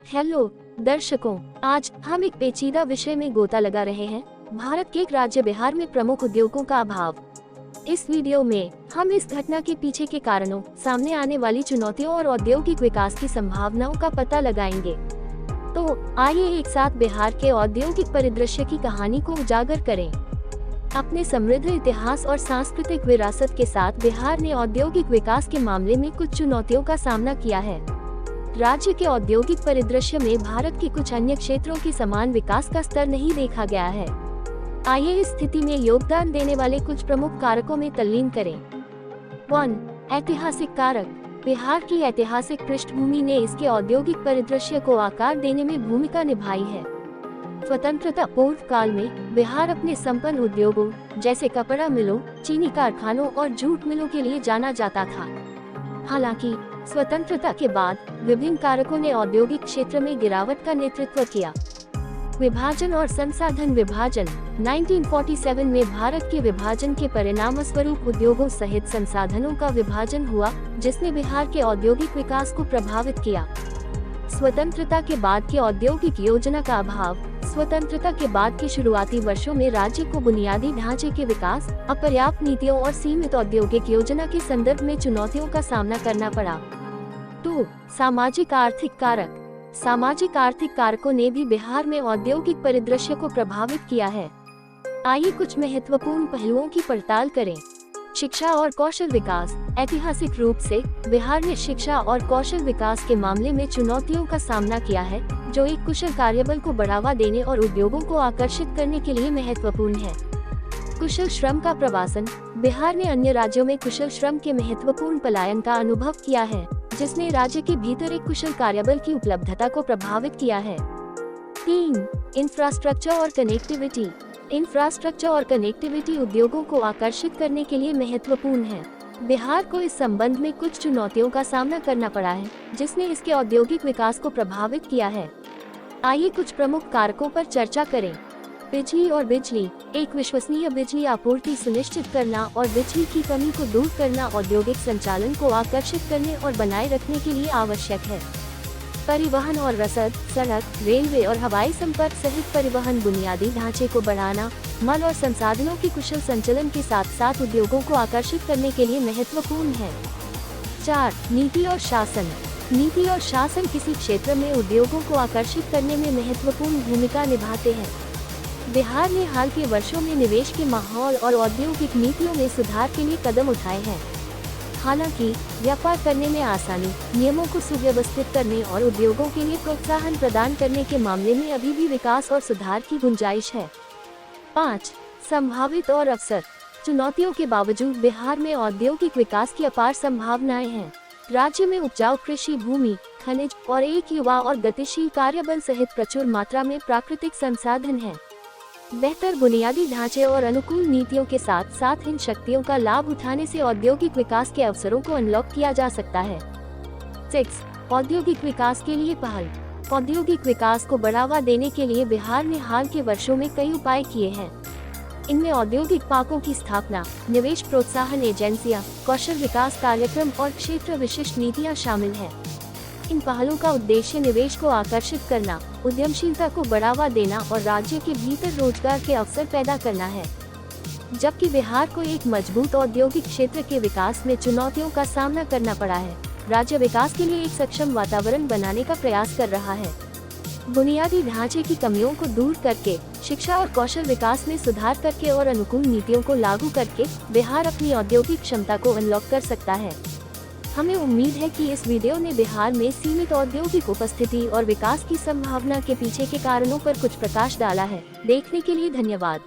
Hello दर्शकों, आज हम एक पेचीदा विषय में गोता लगा रहे हैं, भारत के एक राज्य बिहार में प्रमुख उद्योगों का अभाव। इस वीडियो में हम इस घटना के पीछे के कारणों, सामने आने वाली चुनौतियों और औद्योगिक विकास की संभावनाओं का पता लगाएंगे। तो आइए एक साथ बिहार के औद्योगिक परिदृश्य की कहानी को उजागर करें। अपने समृद्ध इतिहास और सांस्कृतिक विरासत के साथ बिहार ने औद्योगिक विकास के मामले में कुछ चुनौतियों का सामना किया है। राज्य के औद्योगिक परिदृश्य में भारत के कुछ अन्य क्षेत्रों के समान विकास का स्तर नहीं देखा गया है। आइए इस स्थिति में योगदान देने वाले कुछ प्रमुख कारकों में तल्लीन करें। 1. ऐतिहासिक कारक। बिहार की ऐतिहासिक पृष्ठभूमि ने इसके औद्योगिक परिदृश्य को आकार देने में भूमिका निभाई है। स्वतंत्रता पूर्व काल में बिहार अपने संपन्न उद्योगों जैसे कपड़ा मिलों, चीनी कारखानों और जूट मिलों के लिए जाना जाता था। हालांकि स्वतंत्रता के बाद विभिन्न कारकों ने औद्योगिक क्षेत्र में गिरावट का नेतृत्व किया। विभाजन और संसाधन विभाजन। 1947 में भारत के विभाजन के परिणामस्वरूप उद्योगों सहित संसाधनों का विभाजन हुआ, जिसने बिहार के औद्योगिक विकास को प्रभावित किया। स्वतंत्रता के बाद की औद्योगिक योजना का अभाव। स्वतंत्रता के बाद के शुरुआती वर्षों में राज्य को बुनियादी ढांचे के विकास, अपर्याप्त नीतियों और सीमित औद्योगिक योजना के संदर्भ में चुनौतियों का सामना करना पड़ा। 2. सामाजिक आर्थिक कारक। सामाजिक आर्थिक कारकों ने भी बिहार में औद्योगिक परिदृश्य को प्रभावित किया है। आइए कुछ महत्वपूर्ण पहलुओं की पड़ताल करें। शिक्षा और कौशल विकास। ऐतिहासिक रूप से बिहार ने शिक्षा और कौशल विकास के मामले में चुनौतियों का सामना किया है, जो एक कुशल कार्यबल को बढ़ावा देने और उद्योगों को आकर्षित करने के लिए महत्वपूर्ण है। कुशल श्रम का प्रवासन। बिहार ने अन्य राज्यों में कुशल श्रम के महत्वपूर्ण पलायन का अनुभव किया है, जिसने राज्य के भीतर एक कुशल कार्यबल की उपलब्धता को प्रभावित किया है। 3. इंफ्रास्ट्रक्चर और कनेक्टिविटी। इंफ्रास्ट्रक्चर और कनेक्टिविटी उद्योगों को आकर्षित करने के लिए महत्वपूर्ण है। बिहार को इस संबंध में कुछ चुनौतियों का सामना करना पड़ा है, जिसने इसके औद्योगिक विकास को प्रभावित किया है। आइए कुछ प्रमुख कारकों पर चर्चा करें। बिजली और बिजली। एक विश्वसनीय बिजली आपूर्ति सुनिश्चित करना और बिजली की कमी को दूर करना औद्योगिक संचालन को आकर्षित करने और बनाए रखने के लिए आवश्यक है। परिवहन और रसद। सड़क, रेलवे और हवाई संपर्क सहित परिवहन बुनियादी ढांचे को बढ़ाना, माल और संसाधनों की कुशल संचलन के साथ साथ उद्योगों को आकर्षित करने के लिए महत्वपूर्ण है। 4. नीति और शासन। नीति और शासन किसी क्षेत्र में उद्योगों को आकर्षित करने में महत्वपूर्ण भूमिका निभाते हैं। बिहार ने हाल के वर्षों में निवेश के माहौल और औद्योगिक नीतियों में सुधार के लिए कदम उठाए हैं। हालांकि व्यापार करने में आसानी, नियमों को सुव्यवस्थित करने और उद्योगों के लिए प्रोत्साहन प्रदान करने के मामले में अभी भी विकास और सुधार की गुंजाइश है। 5. संभावित और अवसर। चुनौतियों के बावजूद बिहार में औद्योगिक विकास की अपार संभावनाएं हैं। राज्य में उपजाऊ कृषि भूमि, खनिज और एक युवा और गतिशील कार्यबल सहित प्रचुर मात्रा में प्राकृतिक संसाधन है। बेहतर बुनियादी ढांचे और अनुकूल नीतियों के साथ साथ इन शक्तियों का लाभ उठाने से औद्योगिक विकास के अवसरों को अनलॉक किया जा सकता है। 6. औद्योगिक विकास के लिए पहल। औद्योगिक विकास को बढ़ावा देने के लिए बिहार ने हाल के वर्षों में कई उपाय किए हैं। इनमें औद्योगिक पार्कों की स्थापना, निवेश प्रोत्साहन एजेंसियां, कौशल विकास कार्यक्रम और क्षेत्र विशिष्ट नीतियां शामिल हैं। इन पहलों का उद्देश्य निवेश को आकर्षित करना, उद्यमशीलता को बढ़ावा देना और राज्य के भीतर रोजगार के अवसर पैदा करना है। जबकि बिहार को एक मजबूत औद्योगिक क्षेत्र के विकास में चुनौतियों का सामना करना पड़ा है, राज्य विकास के लिए एक सक्षम वातावरण बनाने का प्रयास कर रहा है। बुनियादी ढांचे की कमियों को दूर करके, शिक्षा और कौशल विकास में सुधार करके और अनुकूल नीतियों को लागू करके बिहार अपनी औद्योगिक क्षमता को अनलॉक कर सकता है। हमें उम्मीद है कि इस वीडियो ने बिहार में सीमित औद्योगिक उपस्थिति और विकास की संभावना के पीछे के कारणों पर कुछ प्रकाश डाला है। देखने के लिए धन्यवाद।